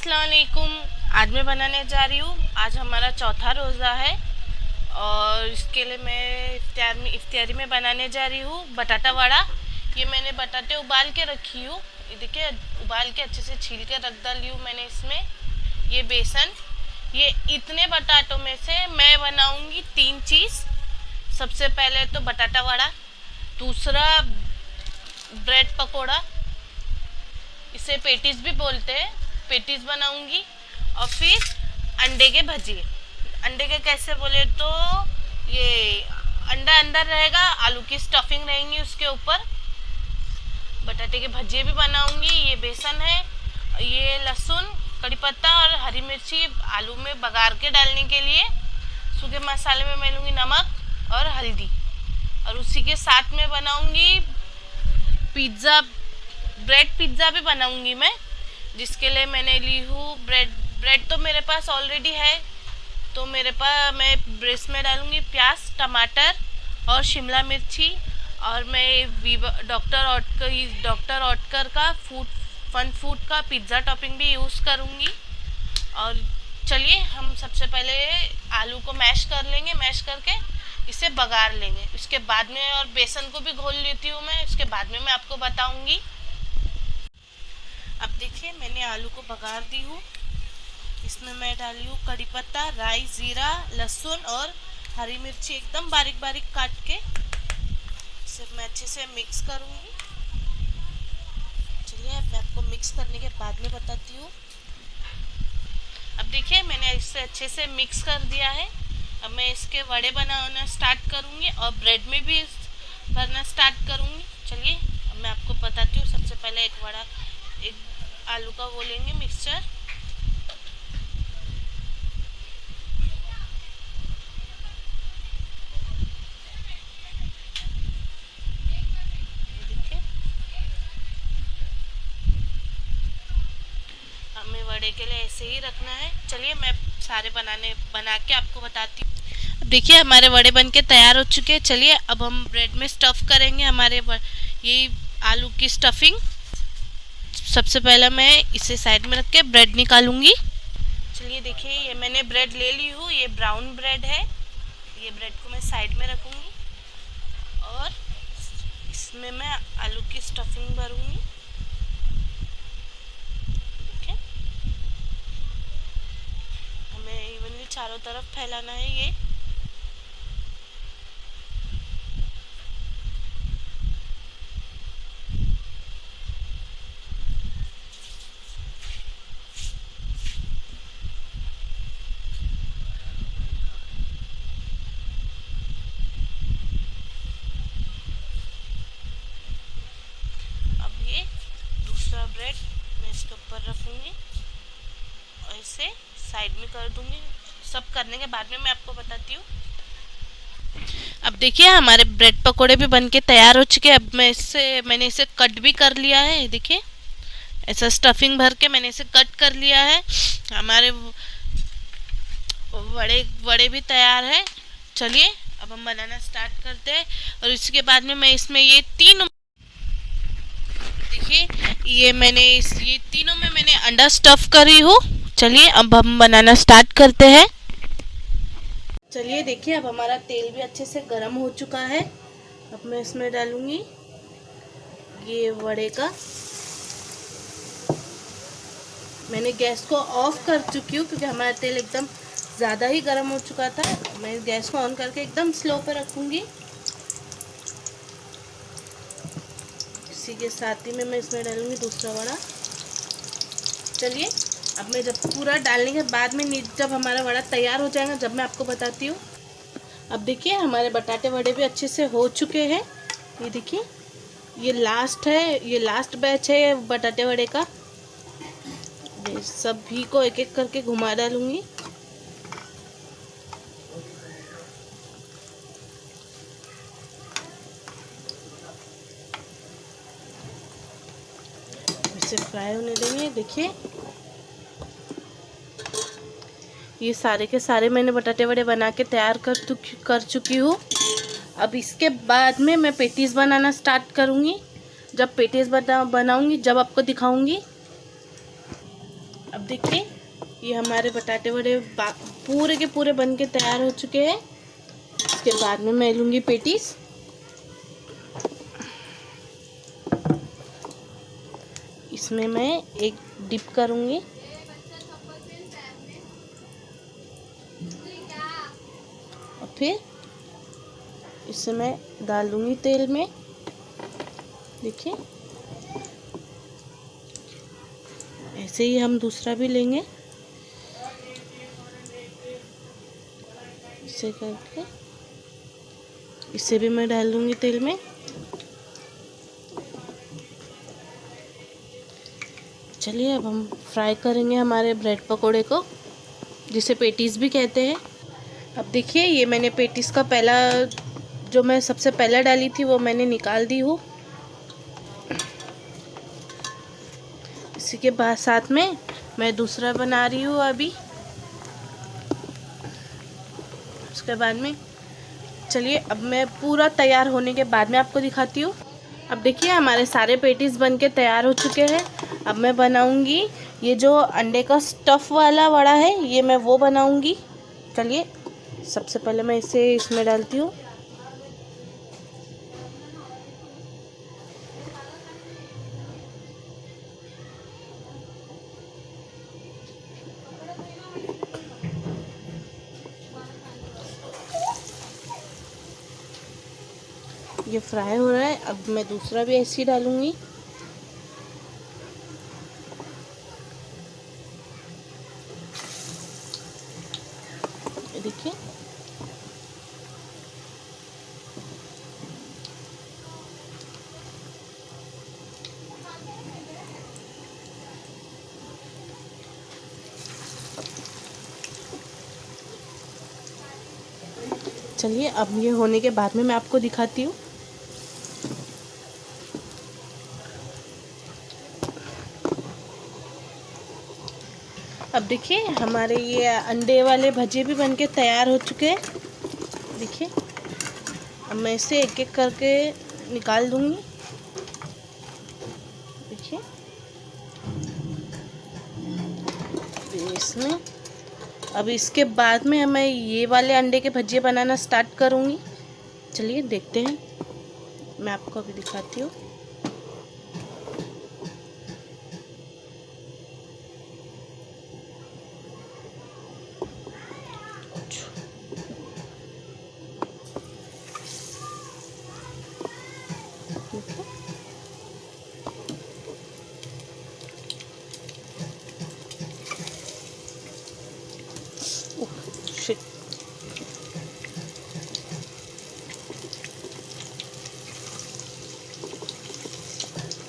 अस्सलाम वालेकुम। आज मैं बनाने जा रही हूँ। आज हमारा चौथा रोज़ा है और इसके लिए मैं इफ्तियारी में बनाने जा रही हूँ बटाटा वड़ा। ये मैंने बटाटे उबाल के रखी हूँ। ये देखिए, उबाल के अच्छे से छील के रख डाली हूँ मैंने इसमें। ये बेसन, ये इतने बटाटों में से मैं बनाऊंगी 3 चीज़। सबसे पहले तो बटाटा वड़ा, दूसरा ब्रेड पकोड़ा, इसे पेटीज भी बोलते हैं, पेटीज बनाऊंगी। और फिर अंडे के भजिए। अंडे के कैसे बोले तो ये अंडा अंदर रहेगा, आलू की स्टफिंग रहेंगी उसके ऊपर। बटाटे के भजिए भी बनाऊंगी। ये बेसन है, ये लहसुन, कड़ी पत्ता और हरी मिर्ची आलू में बघार के डालने के लिए। सूखे मसाले में मैं लूँगी नमक और हल्दी। और उसी के साथ में बनाऊंगी पिज़्ज़ा, ब्रेड पिज़्ज़ा भी बनाऊंगी मैं, जिसके लिए मैंने ली हूँ ब्रेड तो मेरे पास ऑलरेडी है। तो मेरे पास मैं ब्रेड में डालूंगी प्याज, टमाटर और शिमला मिर्ची। और मैं डॉक्टर ऑटकर का फन फूड का पिज़्ज़ा टॉपिंग भी यूज़ करूँगी। और चलिए हम सबसे पहले आलू को मैश कर लेंगे, मैश करके इसे बघार लेंगे। उसके बाद में और बेसन को भी घोल लेती हूँ मैं, उसके बाद में मैं आपको बताऊँगी। अब देखिए, मैंने आलू को बघार दी हूँ। इसमें मैं डाली हूँ कड़ी पत्ता, राई, जीरा, लहसुन और हरी मिर्ची एकदम बारीक बारीक काट के। इसे मैं अच्छे से मिक्स करूँगी। चलिए मैं आपको मिक्स करने के बाद में बताती हूँ। अब देखिए, मैंने इसे अच्छे से मिक्स कर दिया है। अब मैं इसके वड़े बनाना स्टार्ट करूँगी और ब्रेड में भी भरना स्टार्ट करूँगी। चलिए अब मैं आपको बताती हूँ। सबसे पहले एक आलू का वो लेंगे मिक्सचर। देखिए, हमें वड़े के लिए ऐसे ही रखना है। चलिए मैं सारे बना के आपको बताती हूँ। अब देखिए, हमारे वड़े बन के तैयार हो चुके हैं। चलिए अब हम ब्रेड में स्टफ़ करेंगे ये आलू की स्टफिंग। सबसे पहले मैं इसे साइड में रख के ब्रेड निकालूंगी। चलिए देखिए, ये मैंने ब्रेड ले ली हूँ। ये ब्राउन ब्रेड है। ये ब्रेड को मैं साइड में रखूंगी और इसमें मैं आलू की स्टफिंग भरूंगी। ठीक है, हमें इवनली चारों तरफ फैलाना है ये। दूसरा ब्रेड मैं इसके ऊपर रखूंगी और इसे साइड में कर दूंगी। सब करने के बाद में मैं आपको बताती हूँ। अब देखिए, हमारे ब्रेड पकोड़े भी बनके तैयार हो चुके हैं। अब मैंने इसे कट भी कर लिया है। देखिए, ऐसा स्टफिंग भर के मैंने इसे कट कर लिया है। हमारे वड़े भी तैयार है। चलिए अब हम बनाना स्टार्ट करते हैं। और इसके बाद में मैं इसमें ये तीनों में मैंने अंडा स्टफ करी हूँ। चलिए अब हम बनाना स्टार्ट करते हैं। चलिए देखिए, अब हमारा तेल भी अच्छे से गर्म हो चुका है। अब मैं इसमें डालूंगी ये वड़े का। मैंने गैस को ऑफ कर चुकी हूँ क्योंकि हमारा तेल एकदम ज़्यादा ही गर्म हो चुका था। मैं गैस को ऑन करके एकदम स्लो पे रखूँगी। इसी के साथ ही में मैं इसमें डालूँगी दूसरा वड़ा। चलिए अब मैं जब पूरा डालने के बाद में जब हमारा वड़ा तैयार हो जाएगा, जब मैं आपको बताती हूँ। अब देखिए, हमारे बटाटे वड़े भी अच्छे से हो चुके हैं। ये देखिए, ये लास्ट बैच है बटाटे वड़े का। सभी को एक एक करके घुमा डालूंगी। इसे फ्राई होने देंगे। देखिए, ये सारे के सारे मैंने बटाटे वड़े बना के तैयार कर चुकी हूँ। अब इसके बाद में मैं पेटीज बनाना स्टार्ट करूँगी। जब पेटीज बनाऊँगी जब आपको दिखाऊँगी। अब अब देखिए ये हमारे बटाटे वड़े पूरे के पूरे बन के तैयार हो चुके हैं। इसके बाद में मैं लूँगी पेटीज। इसमें मैं एक डिप करूँगी और फिर इसे मैं डाल दूँगी तेल में। देखिए ऐसे ही हम दूसरा भी लेंगे, इसे करके इसे भी मैं डाल दूँगी तेल में। चलिए अब हम फ्राई करेंगे हमारे ब्रेड पकोड़े को, जिसे पेटीज भी कहते हैं। अब देखिए ये मैंने पेटीज का पहला जो मैं सबसे पहले डाली थी वो मैंने निकाल दी हूँ। इसी के बाद साथ में मैं दूसरा बना रही हूँ अभी। उसके बाद में चलिए अब मैं पूरा तैयार होने के बाद में आपको दिखाती हूँ। अब देखिए हमारे सारे पेटीज बन के तैयार हो चुके हैं। अब मैं बनाऊंगी ये जो अंडे का स्टफ़ वाला वड़ा है, ये मैं वो बनाऊंगी। चलिए सबसे पहले मैं इसे इसमें डालती हूँ। ये फ्राई हो रहा है। अब मैं दूसरा भी ऐसे ही डालूंगी। देखिए चलिए अब ये होने के बाद में मैं आपको दिखाती हूँ। अब देखिए हमारे ये अंडे वाले भजे भी बनके तैयार हो चुके हैं। देखिए अब मैं इसे एक एक करके निकाल दूंगी। देखिए इसमें अब इसके बाद में मैं ये वाले अंडे के भजिए बनाना स्टार्ट करूंगी। चलिए देखते हैं, मैं आपको अभी दिखाती हूँ।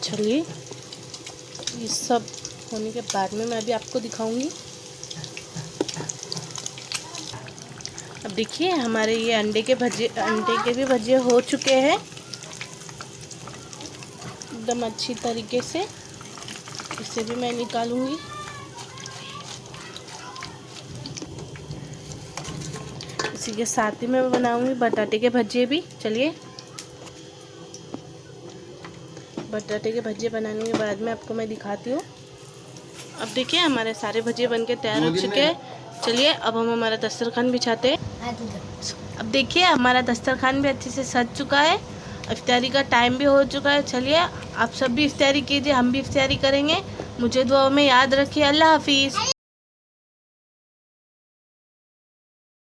चलिए ये सब होने के बाद में मैं अभी आपको दिखाऊंगी। अब देखिए हमारे ये अंडे के भी भजिए हो चुके हैं एकदम अच्छी तरीके से। इसे भी मैं निकालूंगी। इसी के साथ ही मैं बनाऊंगी बटाटे के भजिए भी। चलिए बटाटे के भजिए बनाने के बाद में आपको मैं दिखाती हूँ। अब देखिए हमारे सारे भजिए बनके तैयार हो चुके हैं। चलिए अब हम हमारा दस्तरखान बिछाते हैं। अब देखिए हमारा दस्तरखान भी अच्छे से सज चुका है। इफ्तारी का टाइम भी हो चुका है। चलिए आप सब भी इफ्तारी कीजिए, हम भी इफ्तारी करेंगे। मुझे दुआ में याद रखिए। अल्लाह हाफिज़।